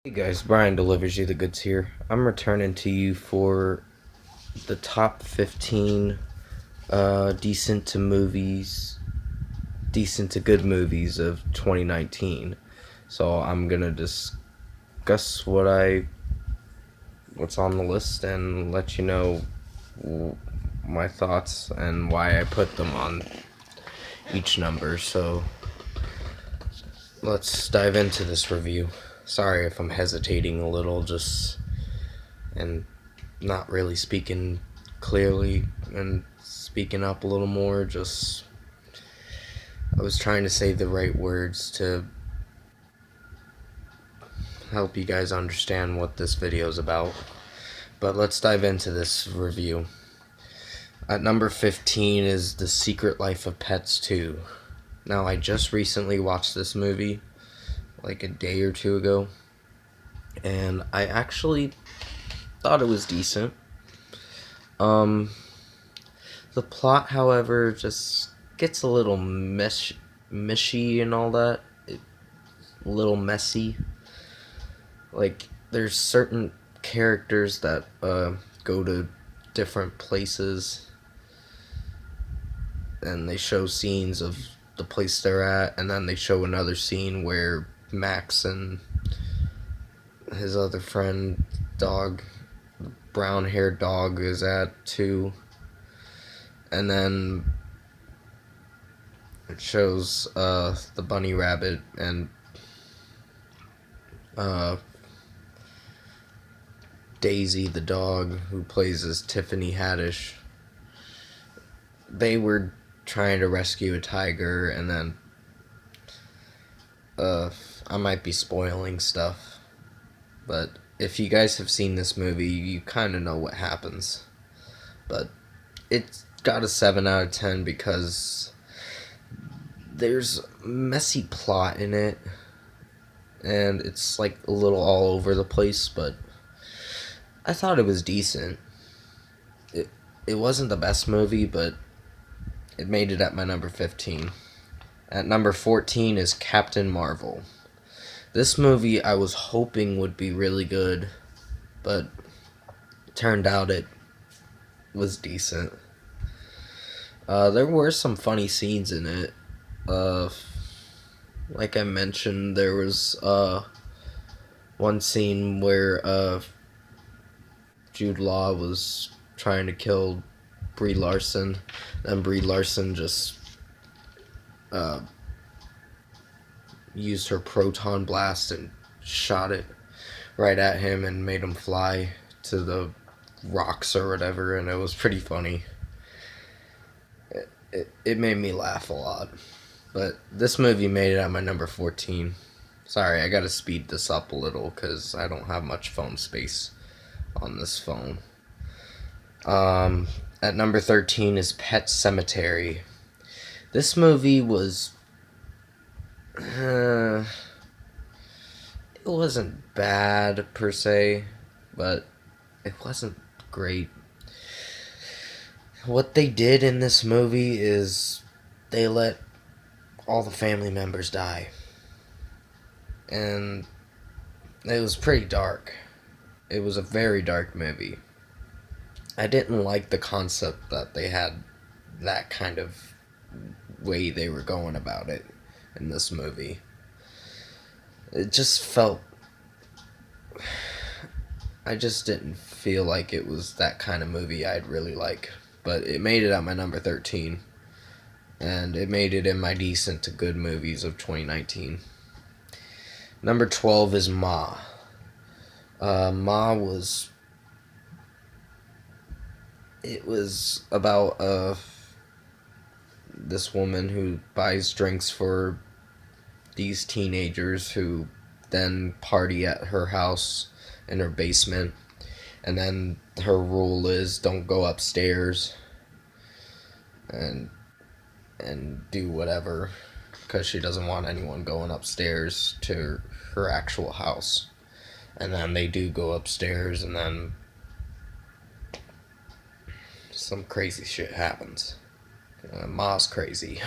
Hey guys, Brian delivers you the goods here. I'm returning to you for the top 15 decent to good movies of 2019. So I'm gonna discuss what's on the list and let you know my thoughts and why I put them on each number. So let's dive into this review. Sorry if I'm hesitating a little, and not really speaking clearly and speaking up a little more. I was trying to say the right words to help you guys understand what this video is about. But let's dive into this review. At number 15 is The Secret Life of Pets 2. Now, I just recently watched this movie, like a day or two ago, and I actually thought it was decent. The plot, however, just gets a little meshy and all that. A little messy. Like, there's certain characters that go to different places, and they show scenes of the place they're at, and then they show another scene where Max and his other friend, dog, brown-haired dog, is at too. And then it shows the bunny rabbit and Daisy the dog, who plays as Tiffany Haddish. They were trying to rescue a tiger, and then I might be spoiling stuff, but if you guys have seen this movie, you kind of know what happens. But it's got a 7 out of 10 because there's messy plot in it, and it's like a little all over the place, but I thought it was decent. It wasn't the best movie, but it made it at my number 15. At number 14 is Captain Marvel. This movie I was hoping would be really good, but it turned out it was decent. There were some funny scenes in it. Like I mentioned, there was one scene where Jude Law was trying to kill Brie Larson, and Brie Larson just used her proton blast and shot it right at him and made him fly to the rocks or whatever, and it was pretty funny. It made me laugh a lot. But this movie made it at my number 14. Sorry, I gotta speed this up a little because I don't have much phone space on this phone. At number 13 is Pet Sematary. This movie was... it wasn't bad per se, but it wasn't great. What they did in this movie is they let all the family members die. And it was pretty dark. It was a very dark movie. I didn't like the concept that they had that kind of way they were going about it in this movie. It just felt... I just didn't feel like it was that kind of movie I'd really like. But it made it at my number 13. And it made it in my decent to good movies of 2019. Number 12 is Ma. Ma was... It was about this woman who buys drinks for these teenagers who then party at her house in her basement. And then her rule is don't go upstairs and do whatever, because she doesn't want anyone going upstairs to her actual house. And then they do go upstairs, and then some crazy shit happens. Ma's crazy.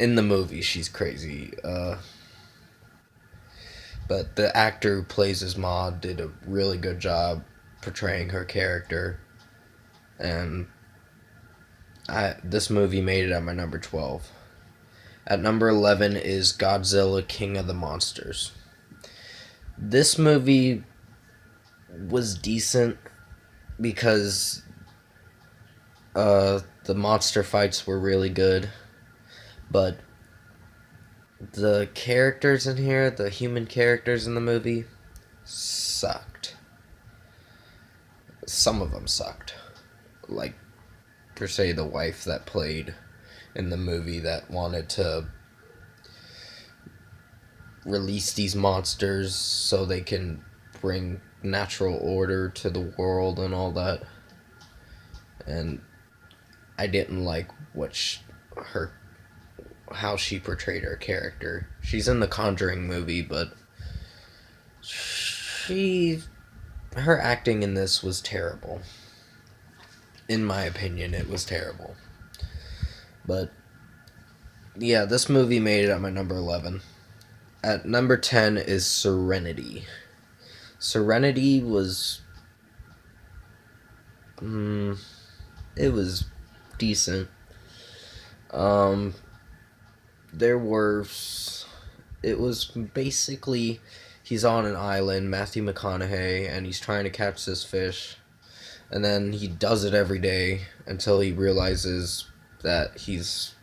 In the movie, she's crazy. But the actor who plays his mom did a really good job portraying her character, and this movie made it at my number 12. At number 11 is Godzilla King of the Monsters. This movie was decent because the monster fights were really good, but the characters in here, the human characters in the movie, sucked. Some of them sucked. Like, per se, the wife that played in the movie that wanted to release these monsters so they can bring natural order to the world and all that. And I didn't like how she portrayed her character. She's in the Conjuring movie, but her acting in this was terrible. In my opinion, it was terrible. But yeah, this movie made it at my number 11. At number 10 is Serenity. Serenity was it was decent. It was basically, he's on an island, Matthew McConaughey, and he's trying to catch this fish, and then he does it every day until he realizes that he's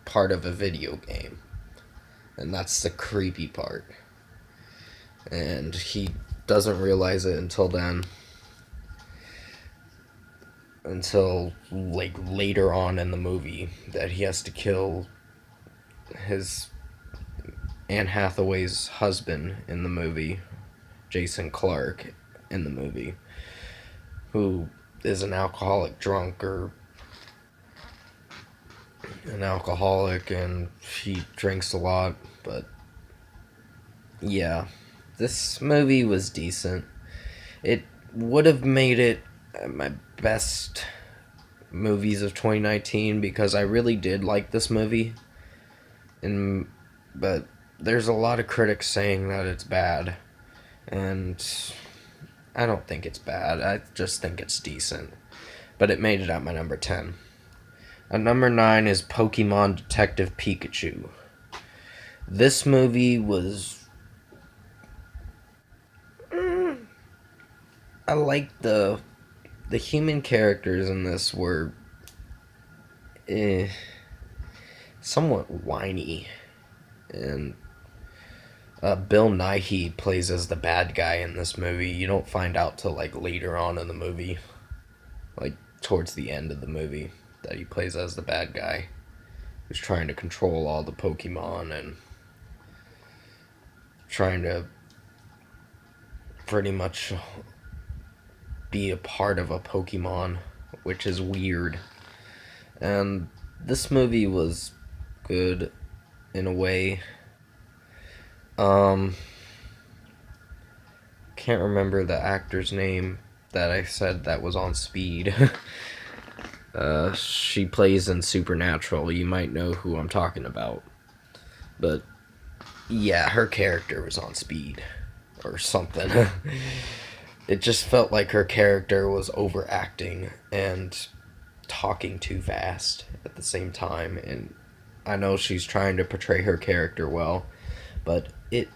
part of a video game, and that's the creepy part, and he doesn't realize it until like later on in the movie, that he has to kill his Anne Hathaway's husband in the movie, Jason Clarke in the movie, who is an alcoholic and he drinks a lot. But yeah, this movie was decent. It would have made it my best movies of 2019 because I really did like this movie, but there's a lot of critics saying that it's bad, and I don't think it's bad. I just think it's decent. But it made it at my number 10. At number 9 is Pokemon Detective Pikachu. This movie was... I liked the human characters in this were somewhat whiny, and Bill Nighy plays as the bad guy in this movie. You don't find out till like later on in the movie, like towards the end of the movie, that he plays as the bad guy who's trying to control all the Pokemon and trying to pretty much be a part of a Pokemon, which is weird. And this movie was good in a way. Can't remember the actor's name that I said that was on Speed. She plays in Supernatural. You might know who I'm talking about. But yeah, her character was on Speed or something. It just felt like her character was overacting and talking too fast at the same time. And I know she's trying to portray her character well, but it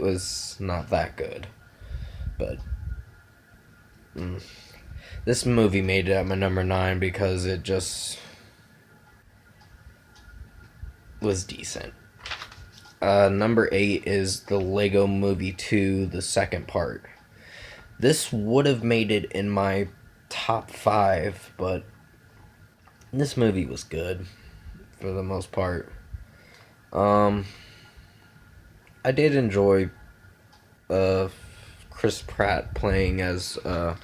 was not that good. But this movie made it at my number 9 because it just was decent. Number 8 is the Lego Movie 2, the second part. This would have made it in my top 5, but this movie was good for the most part. I did enjoy Chris Pratt playing as I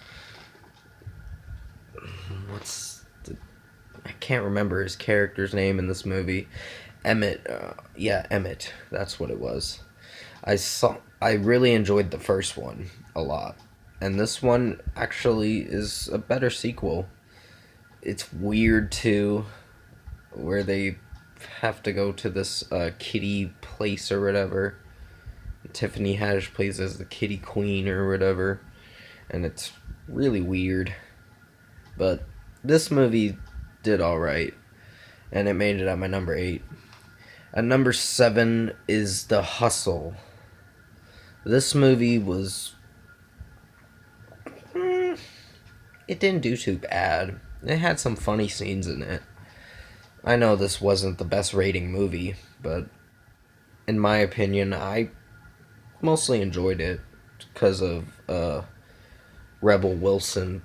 can't remember his character's name in this movie. Emmett, Emmett, that's what it was. I really enjoyed the first one a lot, and this one actually is a better sequel. It's weird too, where they have to go to this kitty place or whatever. Tiffany Haddish plays as the kitty queen or whatever, and it's really weird. But this movie did alright, and it made it at my number 8. At number 7 is The Hustle. This movie was... it didn't do too bad. It had some funny scenes in it. I know this wasn't the best rating movie, but in my opinion, I mostly enjoyed it because of Rebel Wilson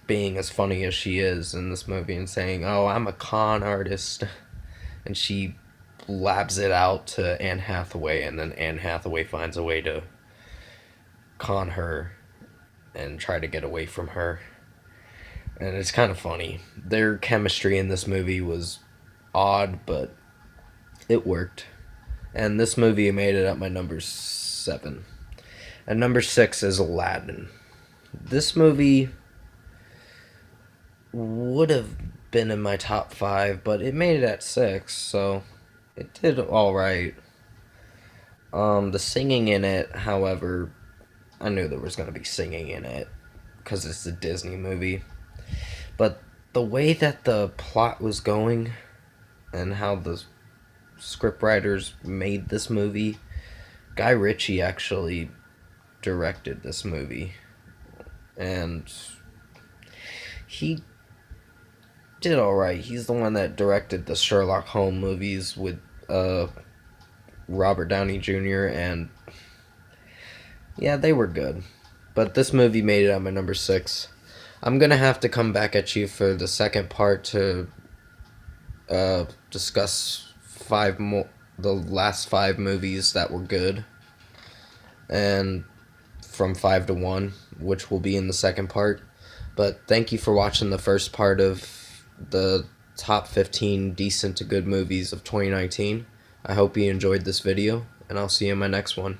being as funny as she is in this movie and saying, "Oh, I'm a con artist," and she blabs it out to Anne Hathaway, and then Anne Hathaway finds a way to con her and try to get away from her. And it's kind of funny. Their chemistry in this movie was odd, but it worked. And this movie made it at my number 7. At number 6 is Aladdin. This movie would have been in my top 5, but it made it at 6, so it did alright. The singing in it, however, I knew there was going to be singing in it because it's a Disney movie. But the way that the plot was going and how the scriptwriters made this movie, Guy Ritchie actually directed this movie. And he did alright. He's the one that directed the Sherlock Holmes movies with Robert Downey Jr. and yeah, they were good. But this movie made it at my number 6. I'm gonna have to come back at you for the second part to discuss the last 5 movies that were good, and from 5 to 1, which will be in the second part. But thank you for watching the first part of the top 15 decent to good movies of 2019. I hope you enjoyed this video, and I'll see you in my next one.